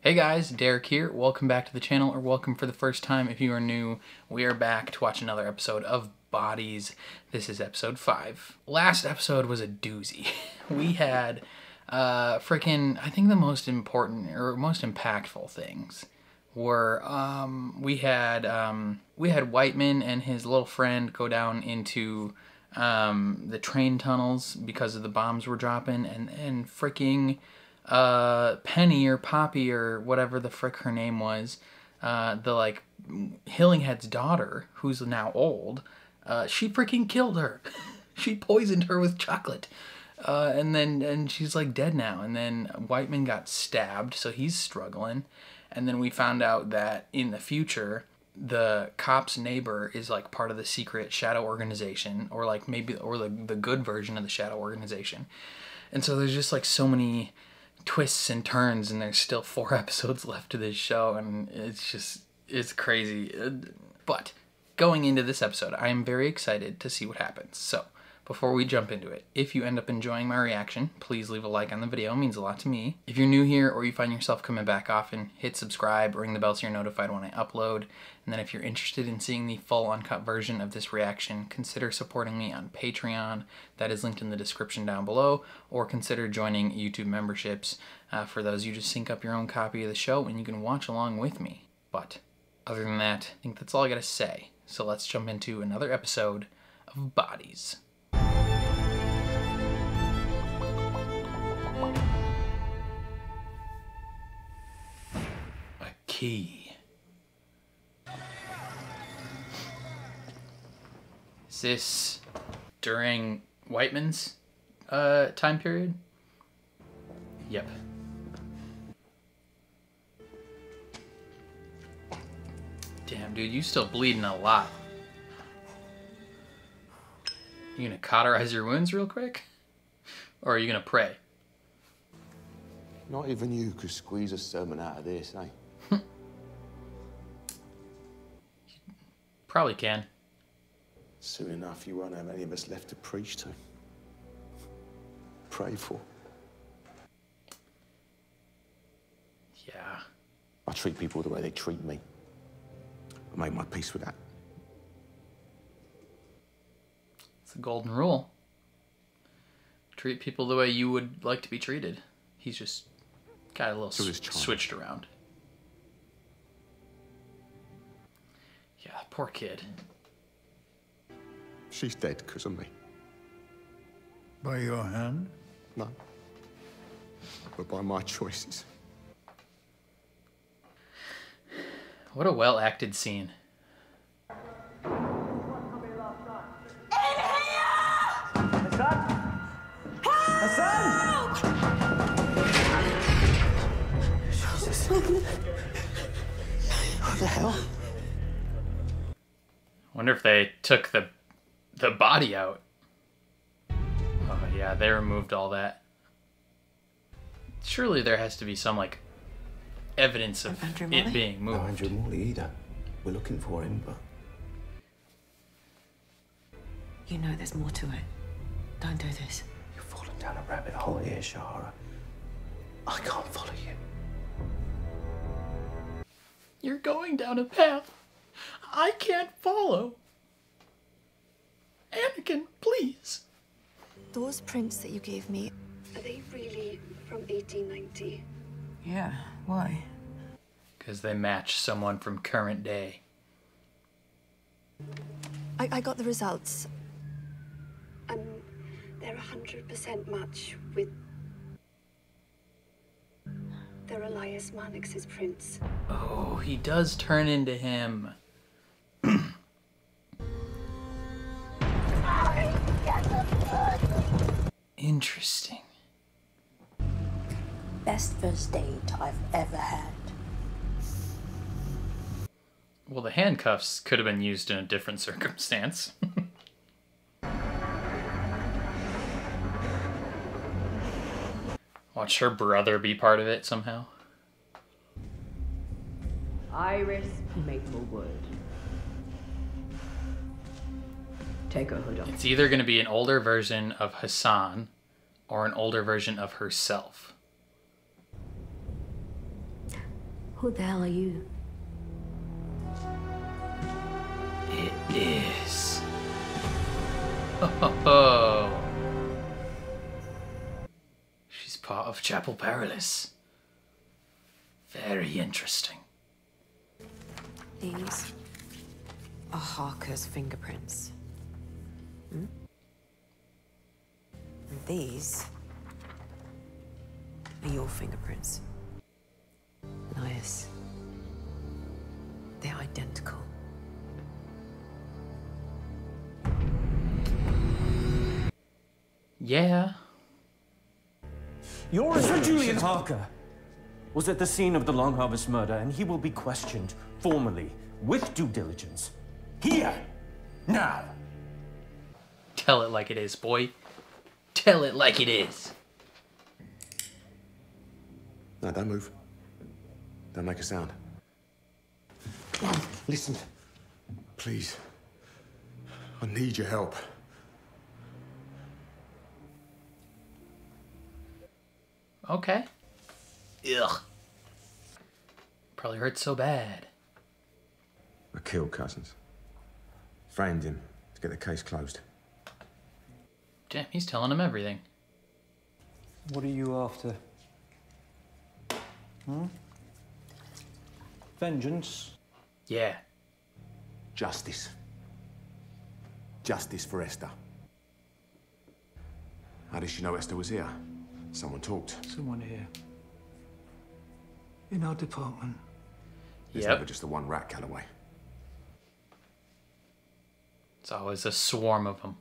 Hey guys, Derek here. Welcome back to the channel, or welcome for the first time if you are new. We are back to watch another episode of Bodies. This is episode 5. Last episode was a doozy. We had I think the most important or most impactful things were we had Whiteman and his little friend go down into the train tunnels because of the bombs were dropping, and freaking Penny or Poppy or whatever the frick her name was, the Hillinghead's daughter, who's now old, she freaking killed her. She poisoned her with chocolate. And she's like dead now. And then Whiteman got stabbed, so he's struggling. And then we found out that in the future, the cop's neighbor is like part of the secret shadow organization, or like maybe, or the good version of the shadow organization. And so there's just like so many twists and turns, and there's still 4 episodes left to this show, and it's crazy. But going into this episode, I am very excited to see what happens. So before we jump into it, if you end up enjoying my reaction, please leave a like on the video. It means a lot to me. If you're new here or you find yourself coming back often, hit subscribe, ring the bell so you're notified when I upload. And then if you're interested in seeing the full uncut version of this reaction, consider supporting me on Patreon. That is linked in the description down below. Or consider joining YouTube memberships. For those, you just sync up your own copy of the show and you can watch along with me. But other than that, I think that's all I gotta say. So let's jump into another episode of Bodies. Key. Is this during Whiteman's time period? Yep. Damn, dude, you still bleeding a lot. You gonna cauterize your wounds real quick? Or are you gonna pray? Not even you could squeeze a sermon out of this, eh? Probably can. Soon enough, you won't have any of us left to preach to. Pray for. Yeah. I treat people the way they treat me. I make my peace with that. It's a golden rule. Treat people the way you would like to be treated. He's just got a little switched around. Yeah, poor kid. She's dead because of me. By your hand? No. But by my choices. What a well-acted scene. What the hell? Wonder if they took the body out. Oh yeah, they removed all that. Surely there has to be some like evidence of it being moved. No, Andrew Morley either. We're looking for him, but you know there's more to it. Don't do this. you're falling down a rabbit hole here, Shara. I can't follow you. You're going down a path I can't follow. Anakin, please. Those prints that you gave me, Are they really from 1890? Yeah, why? Because they match someone from current day. I got the results. And they're 100% match with... They're Elias Mannix's prints. Oh, he does turn into him. Interesting. Best first date I've ever had. Well, the handcuffs could have been used in a different circumstance. Watch her brother be part of it somehow. Iris Maplewood. Take her hood off. It's either going to be an older version of Hassan or an older version of herself. Who the hell are you? It is. Oh. She's part of Chapel Perilous. Very interesting. These are Harker's fingerprints. And these are your fingerprints. Nice. They're identical. Yeah. Your Sir Julian Harker was at the scene of the Long Harvest murder, and he will be questioned formally with due diligence. Here, now. Tell it like it is, boy. Tell it like it is. No, don't move. Don't make a sound. Listen. Please. I need your help. Okay. Ugh. Probably hurt so bad. I killed Cousins. Framed him to get the case closed. Damn, he's telling him everything. What are you after? Vengeance? Yeah. Justice. Justice for Esther. How did she know Esther was here? Someone talked. Someone here. In our department. There's Yep. never just the one rat, Calloway. It's always a swarm of them.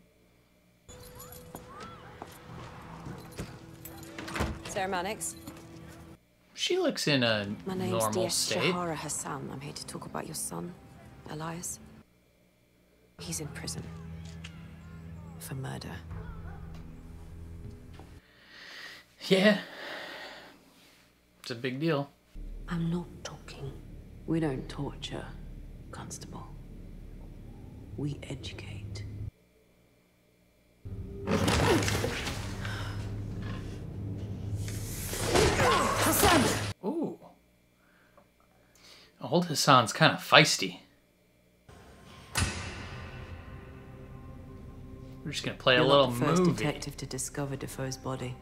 Sarah Mannix. She looks in a My name's normal DS state. Shahara Hassan. I'm here to talk about your son, Elias. He's in prison for murder. Yeah. It's a big deal. I'm not talking. We don't torture, Constable. We educate. Ooh. Old Hassan's kind of feisty. We're just gonna play You're a little not the first movie. detective to discover Defoe's body.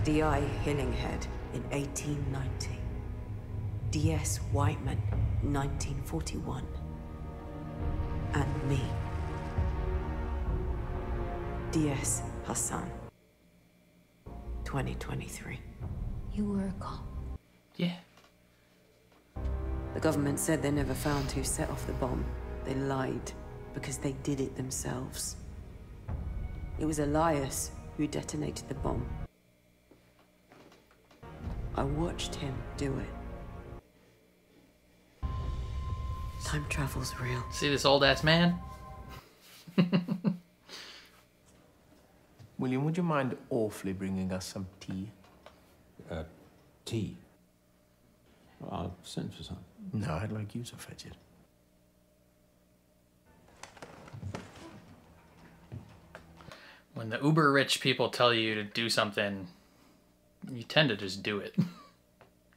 D.I. Hillinghead in 1890. D.S. Whiteman, 1941. And me. D.S. Hassan, 2023. You were a cop. Yeah. The government said they never found who set off the bomb. They lied because they did it themselves. It was Elias who detonated the bomb. I watched him do it. Time travel's real. See this old ass man? William, would you mind awfully bringing us some tea? Tea? I'll send for some. No, I'd like you to fetch it. When the uber rich people tell you to do something, you tend to just do it.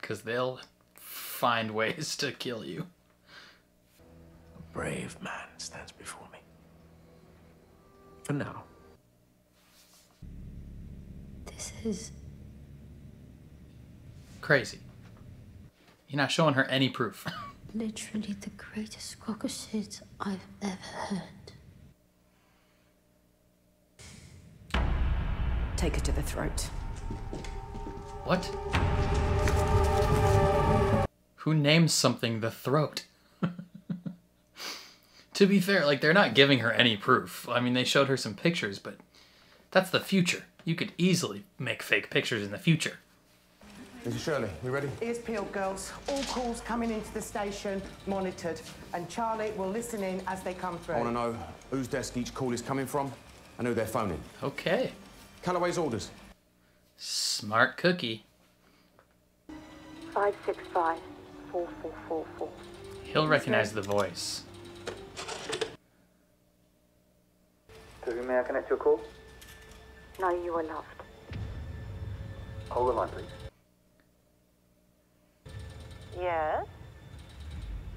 Because they'll find ways to kill you. A brave man stands before me. For now. This is... Crazy. You're not showing her any proof. literally the greatest crock of shit I've ever heard. Take her to the throat. What? Who names something the throat? To be fair, like, they're not giving her any proof. I mean, they showed her some pictures, but that's the future. You could easily make fake pictures in the future. Mrs. Shirley, you ready? Ears peeled, girls. All calls coming into the station monitored, and Charlie will listen in as they come through. I want to know whose desk each call is coming from and who they're phoning. Okay. Calloway's orders. Smart cookie. 565 4444. He'll recognize the voice. To whom may I connect your call? Now you are loved. Hold the line, please. Yes?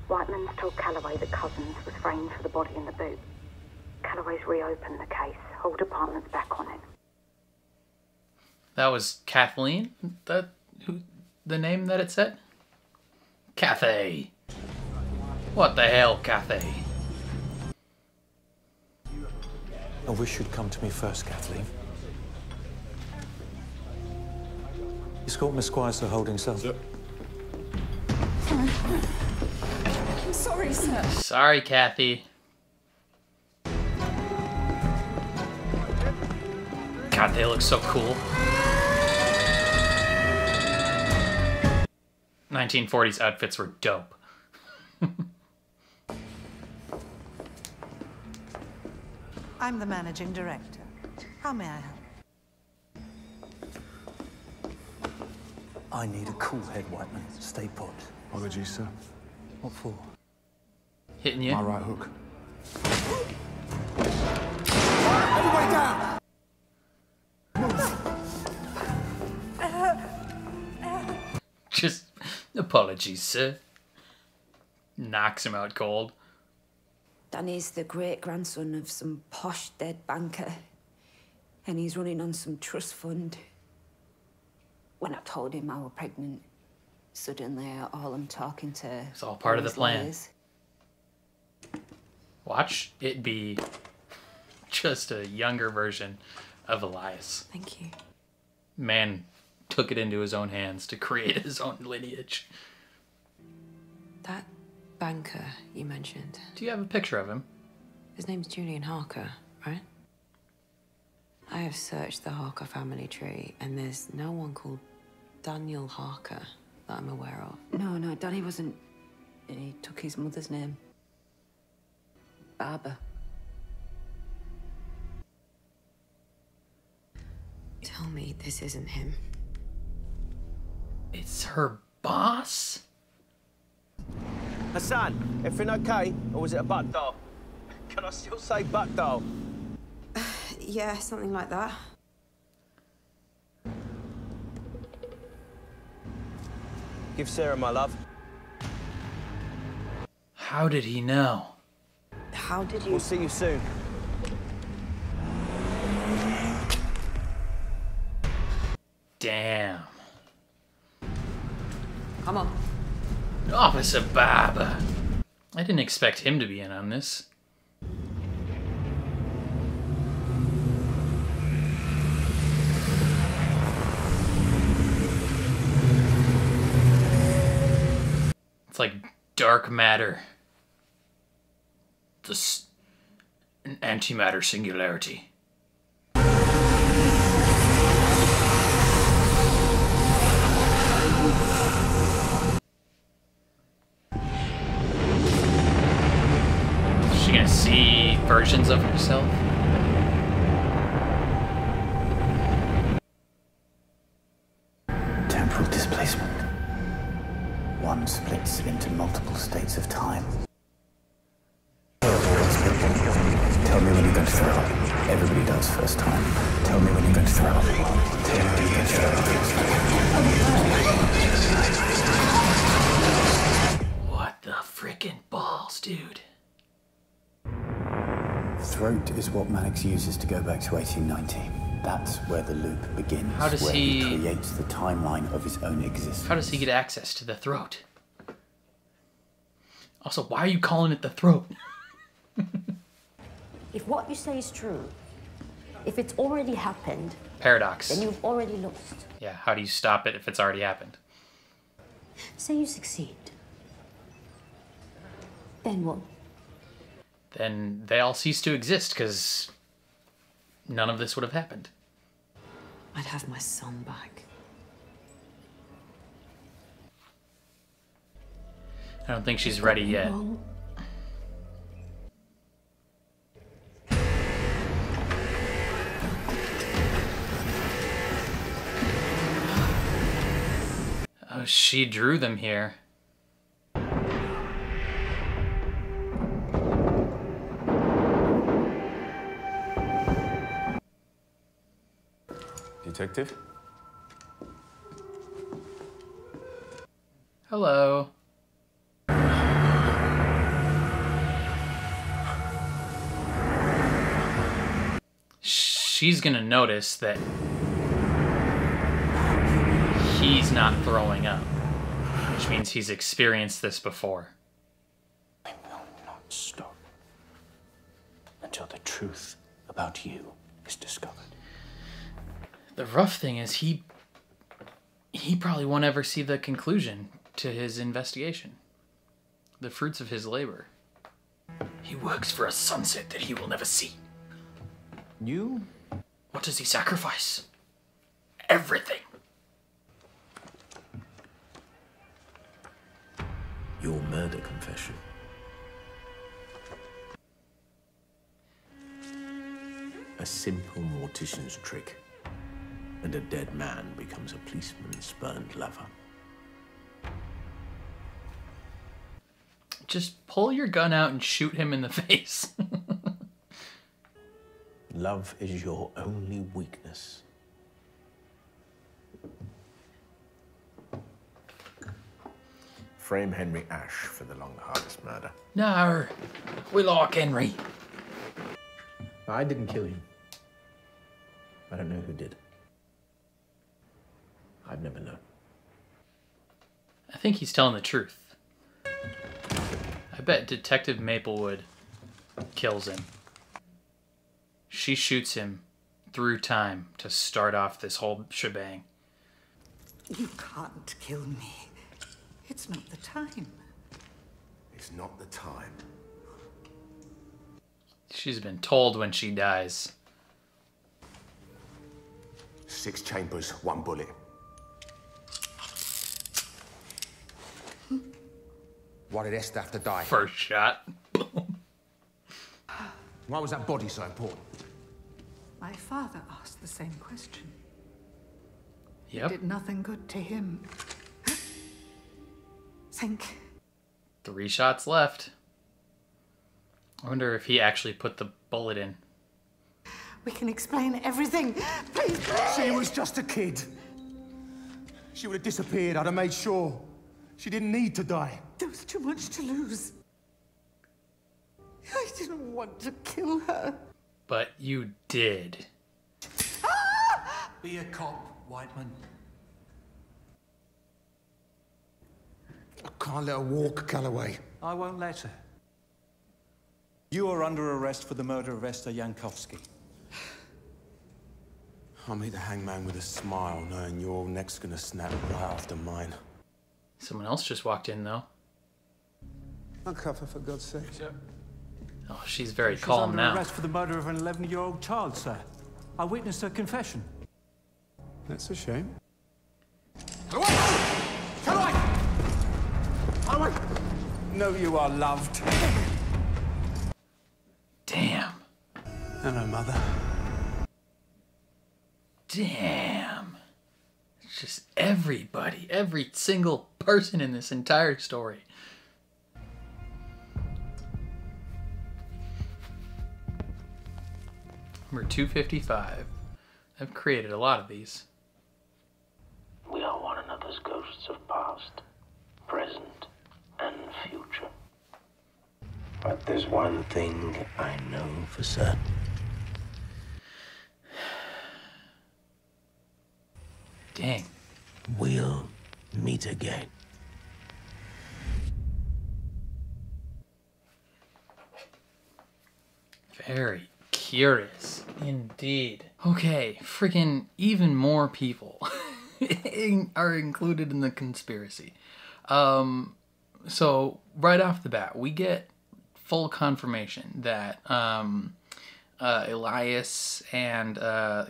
Whiteman's told Calloway that Cousins was framed for the body in the boot. Calloway's reopened the case. Whole department's back on it. That was Kathleen? The name that it said? Cathay. What the hell, Cathay? I wish you'd come to me first, Kathleen. Escort Miss Squires to holding cells. Yep. I'm sorry, sir. Sorry, Kathy. God, they look so cool. 1940s outfits were dope. I'm the managing director. How may I help? I need a cool head, Whiteman. Stay put. Apologies, sir. What for? Hitting you? My right hook. Everybody down! Just apologies, sir. Knocks him out cold. Danny's the great-grandson of some posh dead banker, and he's running on some trust fund. When I told him I was pregnant, suddenly all I'm talking to... It's all part of the plan. Lawyers. Watch it be just a younger version of Elias. Thank you. Man took it into his own hands to create his own lineage. That banker you mentioned. Do you have a picture of him? His name's Julian Harker, right? I have searched the Harker family tree, and there's no one called Daniel Harker that I'm aware of. No, Danny wasn't... He took his mother's name. Barbara. Tell me this isn't him. It's her boss? Hassan, everything okay? Or was it a butt doll? Can I still say butt doll? Yeah, something like that. Give Sarah my love. How did he know? How did you... We'll see you soon. Damn. Come on. Officer Barber. I didn't expect him to be in on this. It's like dark matter. An antimatter singularity. Is she gonna see versions of herself? Temporal displacement. One splits into multiple states of time. Tell me when you're going to throw up. Everybody does first time. Tell me when you're going to throw up. Tell me when you're going to throw up. What the frickin' balls, dude? Throat is what Mannix uses to go back to 1890. That's where the loop begins. How does where he creates the timeline of his own existence. How does he get access to the throat? Also, why are you calling it the throat? If what you say is true, if it's already happened, Paradox. then you've already lost. Yeah, how do you stop it if it's already happened? Say you succeed. Then what? Then they all cease to exist, because none of this would have happened. I'd have my son back. I don't think she's ready yet. Oh, she drew them here. Detective? Hello. She's gonna notice that he's not throwing up, which means he's experienced this before. I will not stop until the truth about you is discovered. The rough thing is he probably won't ever see the conclusion to his investigation. The fruits of his labor. He works for a sunset that he will never see. You? What does he sacrifice? Everything. Your murder confession. A simple mortician's trick, and a dead man becomes a policeman's spurned lover. Just pull your gun out and shoot him in the face. Love is your only weakness. Frame Henry Ash for the Long Harvest murder. No, we like Henry. I didn't kill him. I don't know who did. I've never known. I think he's telling the truth. I bet Detective Maplewood kills him. She shoots him through time to start off this whole shebang. You can't kill me. It's not the time. It's not the time. She's been told when she dies. 6 chambers, 1 bullet. Why did Esther have to die? First shot. Why was that body so important? My father asked the same question. Yep. It did nothing good to him. Think. 3 shots left. I wonder if he actually put the bullet in. We can explain everything. Please. She was just a kid. She would have disappeared. I'd have made sure. She didn't need to die. There was too much to lose. I didn't want to kill her. But you did. Be a cop, Whiteman. I can't let her walk, Calloway. I won't let her. You are under arrest for the murder of Esther Yankowski. I'll meet the hangman with a smile, knowing your neck's gonna snap right after mine. Someone else just walked in, though. Uncover, for God's sake. Sir. Oh, she's very She's calm under now. arrest for the murder of an 11-year-old child, sir. I witnessed her confession. That's a shame. No, you are loved. Damn. Hello, Mother. Damn. It's just everybody, every single person in this entire story. Number 255. I've created a lot of these. We are one another's ghosts of past, present, and future. But there's one thing I know for certain. Dang. We'll meet again. Very curious indeed. Okay, freaking even more people are included in the conspiracy. So right off the bat, we get full confirmation that Elias and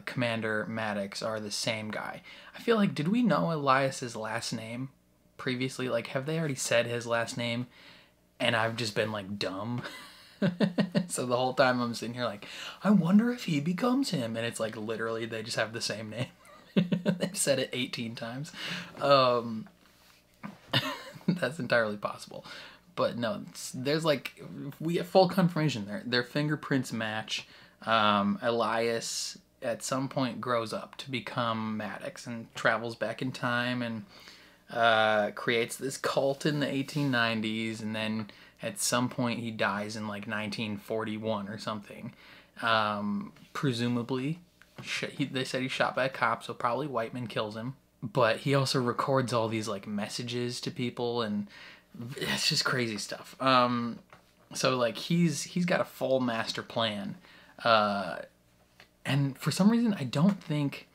Commander Maddox are the same guy. I feel like, did we know Elias's last name previously? Like, have they already said his last name? And I've just been like dumb. So the whole time I'm sitting here like, I wonder if he becomes him. And it's like literally they just have the same name. They've said it 18 times. That's entirely possible. But no, there's like, we get full confirmation there. Their fingerprints match. Elias at some point grows up to become Maddox and travels back in time and creates this cult in the 1890s, and then at some point he dies in like 1941 or something. Presumably, they said he's shot by a cop, so probably Whiteman kills him. But he also records all these like messages to people, and it's just crazy stuff. So like he's got a full master plan, and for some reason I don't think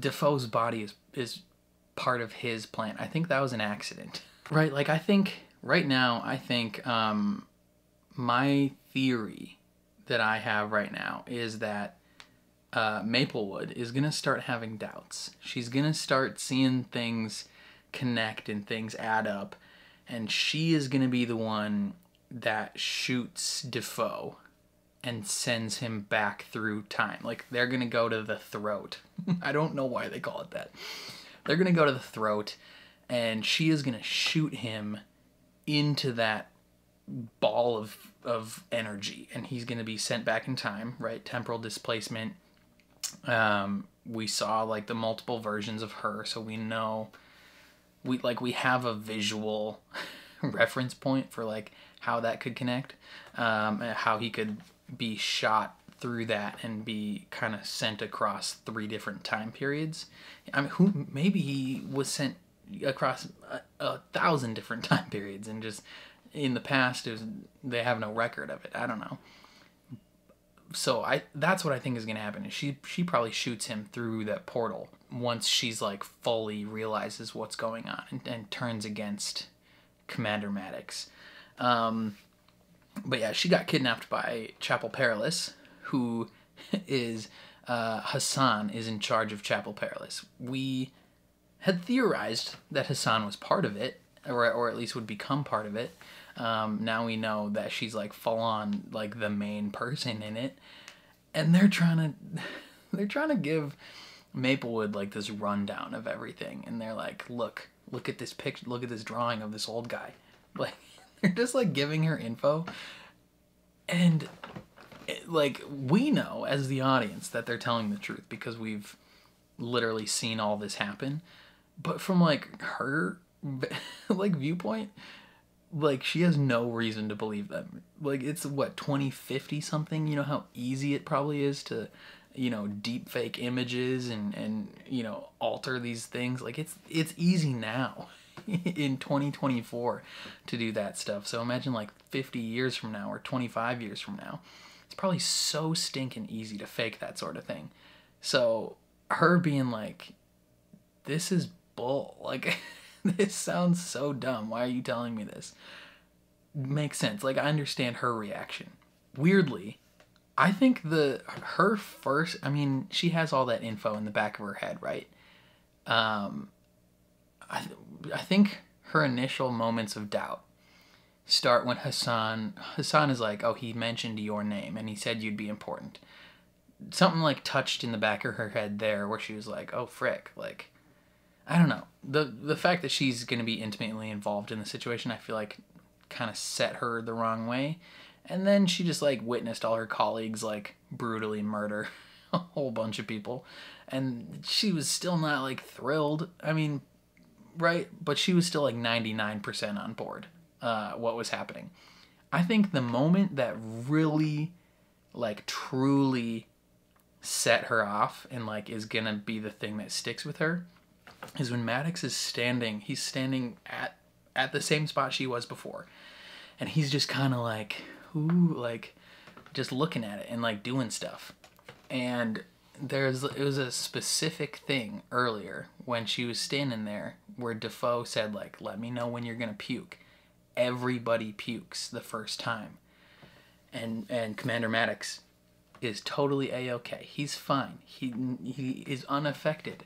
Defoe's body is part of his plan. I think that was an accident, right? Like I think right now, my theory that I have right now is that Maplewood is going to start having doubts. She's going to start seeing things connect and things add up, and she is going to be the one that shoots Defoe and sends him back through time. Like, they're going to go to the throat. I don't know why they call it that. They're going to go to the throat, and she is going to shoot him into that ball of energy, and he's going to be sent back in time, right? Temporal displacement. We saw like the multiple versions of her, so we know we have a visual reference point for like how that could connect, how he could be shot through that and be kind of sent across 3 different time periods. I mean, maybe he was sent across 1,000 different time periods, and just in the past they have no record of it. I don't know. So that's what I think is going to happen. Is she probably shoots him through that portal once she's like fully realizes what's going on and turns against Commander Maddox. But yeah, she got kidnapped by Chapel Perilous, who is Hassan is in charge of Chapel Perilous. We had theorized that Hassan was part of it, or at least would become part of it. Now we know that she's like full on like the main person in it, and they're trying to give Maplewood like this rundown of everything, and they're like, look at this picture, look at this drawing of this old guy. Like, they're just like giving her info, and like we know as the audience that they're telling the truth because we've literally seen all this happen. But from like her like viewpoint, like she has no reason to believe them. Like, it's what, 2050 something? You know how easy it probably is to, you know, deep fake images and you know, alter these things. Like, it's easy now in 2024 to do that stuff. So imagine like 50 years from now or 25 years from now. It's probably so stinking easy to fake that sort of thing. So her being like, this is bull, like this sounds so dumb, why are you telling me this, makes sense. Like, I understand her reaction. Weirdly, I think her first, I mean, she has all that info in the back of her head, right? I think her initial moments of doubt start when Hassan is like, oh, he mentioned your name and he said you'd be important. Something like touched in the back of her head there where she was like, oh frick, like, I don't know. The fact that she's going to be intimately involved in the situation, I feel like kind of set her the wrong way. And then she just like witnessed all her colleagues like brutally murder a whole bunch of people. And she was still not like thrilled. I mean, right? But she was still like 99% on board what was happening. I think the moment that really like truly set her off and like is going to be the thing that sticks with her is when Maddox is standing. He's standing at the same spot she was before, and he's just kind of like, ooh, like just looking at it and like doing stuff. And it was a specific thing earlier when she was standing there where Defoe said like, let me know when you're gonna puke. Everybody pukes the first time, and Commander Maddox is totally a-okay. He's fine. He is unaffected.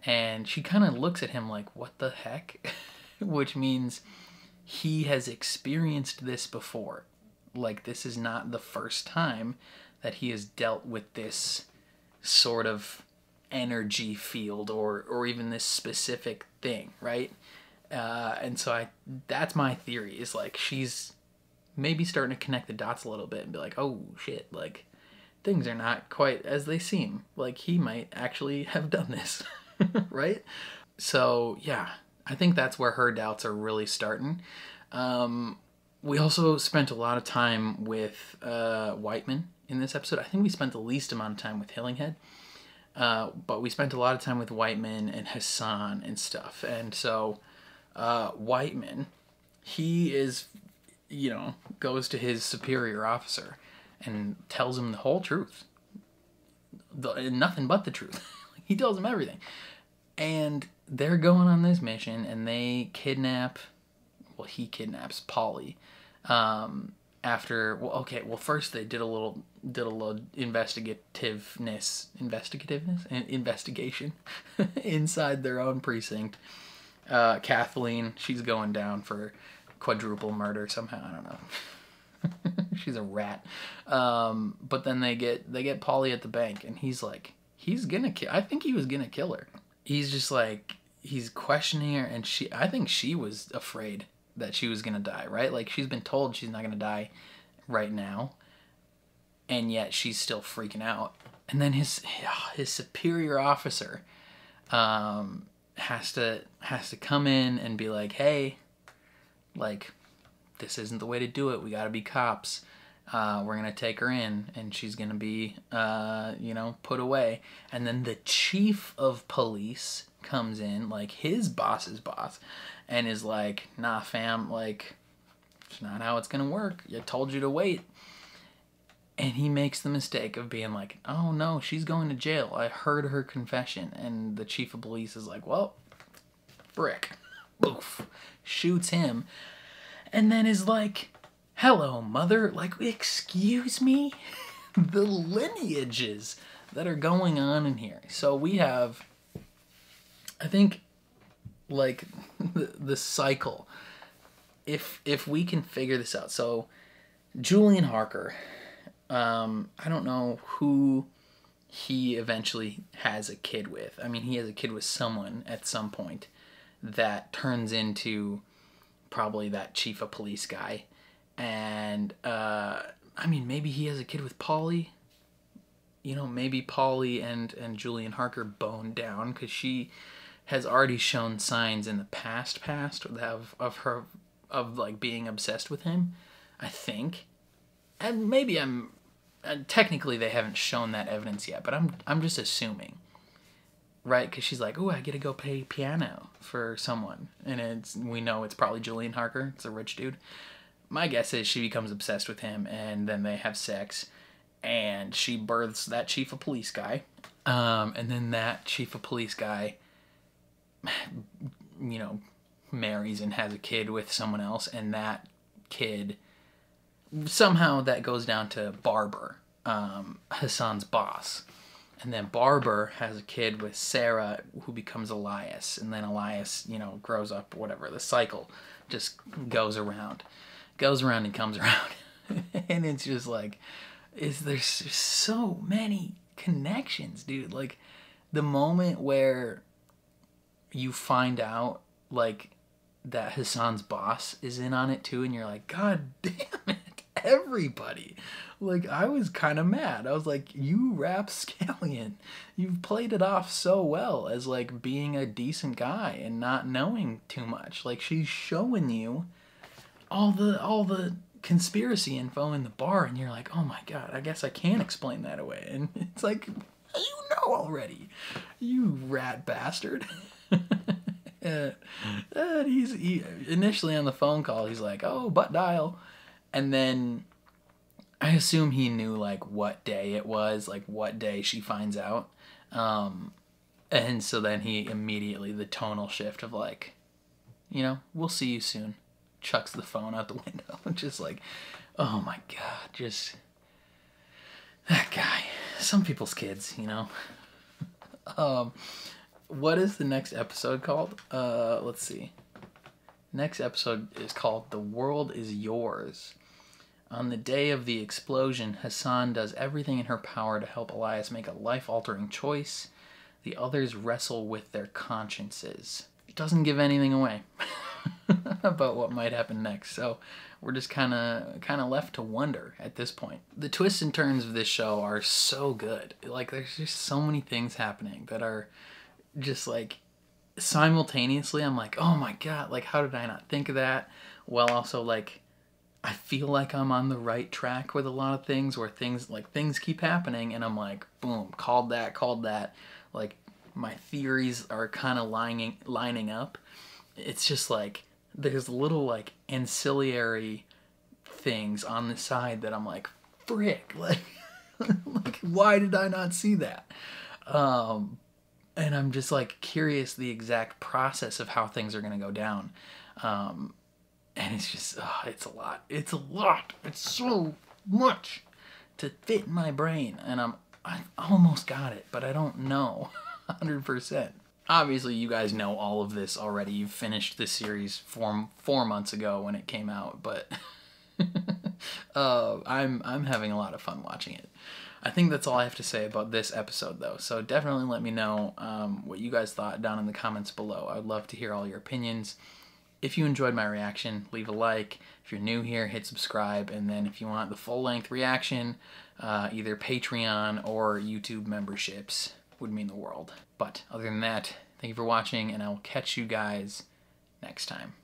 And she kind of looks at him like, what the heck? Which means he has experienced this before. Like, this is not the first time that he has dealt with this sort of energy field or even this specific thing, right? And so that's my theory, is like she's maybe starting to connect the dots a little bit and be like, oh shit, like things are not quite as they seem. Like, he might actually have done this, right? So, yeah, I think that's where her doubts are really starting. We also spent a lot of time with Whiteman in this episode. I think we spent the least amount of time with Hillinghead. But we spent a lot of time with Whiteman and Hassan and stuff. And so Whiteman, he is, you know, goes to his superior officer and tells him the whole truth. Nothing but the truth. He tells him everything. And they're going on this mission, and they kidnap, well, he kidnaps Polly. First they did a little investigation inside their own precinct. Kathleen, she's going down for quadruple murder somehow. I don't know. She's a rat. But then they get Polly at the bank, and he's like, I think he was gonna kill her. He's just like, he's questioning her, and I think she was afraid that she was gonna die, right? Like, she's been told she's not gonna die right now, and yet she's still freaking out. And then his superior officer has to come in and be like, hey, like, this isn't the way to do it. We gotta be cops. We're gonna take her in, and she's gonna be put away. And then the chief of police comes in, like his boss's boss, and is like, nah fam, like, it's not how it's gonna work. I told you to wait. And he makes the mistake of being like, oh no, she's going to jail. I heard her confession. And the chief of police is like, well, frick. Boof. Shoots him. And then is like, hello, mother. Like, excuse me? The lineages that are going on in here. So we have, I think, like, the cycle. If we can figure this out. So Julian Harker, I don't know who he eventually has a kid with. I mean, he has a kid with someone at some point that turns into probably that chief of police guy. And, I mean, maybe he has a kid with Polly. You know, maybe Polly and Julian Harker boned down, because she has already shown signs in the past of like being obsessed with him, I think. And maybe technically they haven't shown that evidence yet, but I'm just assuming, right? Because she's like, oh, I get to go play piano for someone, and we know it's probably Julian Harker. It's a rich dude. My guess is she becomes obsessed with him, and then they have sex, and she births that chief of police guy, and then that chief of police guy, you know, marries and has a kid with someone else, and that kid, somehow that goes down to Barber, Hassan's boss. And then Barber has a kid with Sarah, who becomes Elias. And then Elias, you know, grows up, whatever. The cycle just goes around and comes around. And it's just like, there's so many connections, dude. Like, the moment where you find out, like, that Hassan's boss is in on it too, and you're like, God damn it, everybody. Like, I was kind of mad. I was like, you rapscallion, you've played it off so well as, like, being a decent guy and not knowing too much. Like, she's showing you all the conspiracy info in the bar, and you're like, oh my God, I guess I can't explain that away. And it's like, you know already, you rat bastard. He initially on the phone call, he's like, oh, butt dial. And then I assume he knew, like, what day it was, like, what day she finds out. And so then he immediately, the tonal shift of, like, you know, we'll see you soon. Chucks the phone out the window. Just like, oh my God, just that guy. Some people's kids, you know. What is the next episode called? Let's see. Next episode is called The World Is Yours. On the day of the explosion, Hassan does everything in her power to help Elias make a life-altering choice. The others wrestle with their consciences. It doesn't give anything away. about what might happen next. So we're just kind of left to wonder at this point. The twists and turns of this show are so good. Like, there's just so many things happening that are just like simultaneously I'm like, oh my god, like how did I not think of that? While also like I feel like I'm on the right track with a lot of things, where things keep happening and I'm like, boom, called that. Like my theories are kind of lining up. It's just like there's little like ancillary things on the side that I'm like, frick, like, like why did I not see that? And I'm just like curious the exact process of how things are going to go down. And it's just, it's a lot. It's a lot. It's so much to fit in my brain. And I almost got it, but I don't know 100%. Obviously, you guys know all of this already. You've finished this series 4 months ago when it came out, but I'm having a lot of fun watching it. I think that's all I have to say about this episode, though. So definitely let me know what you guys thought down in the comments below. I would love to hear all your opinions. If you enjoyed my reaction, leave a like. If you're new here, hit subscribe. And then if you want the full-length reaction, either Patreon or YouTube memberships would mean the world. But other than that, thank you for watching, and I will catch you guys next time.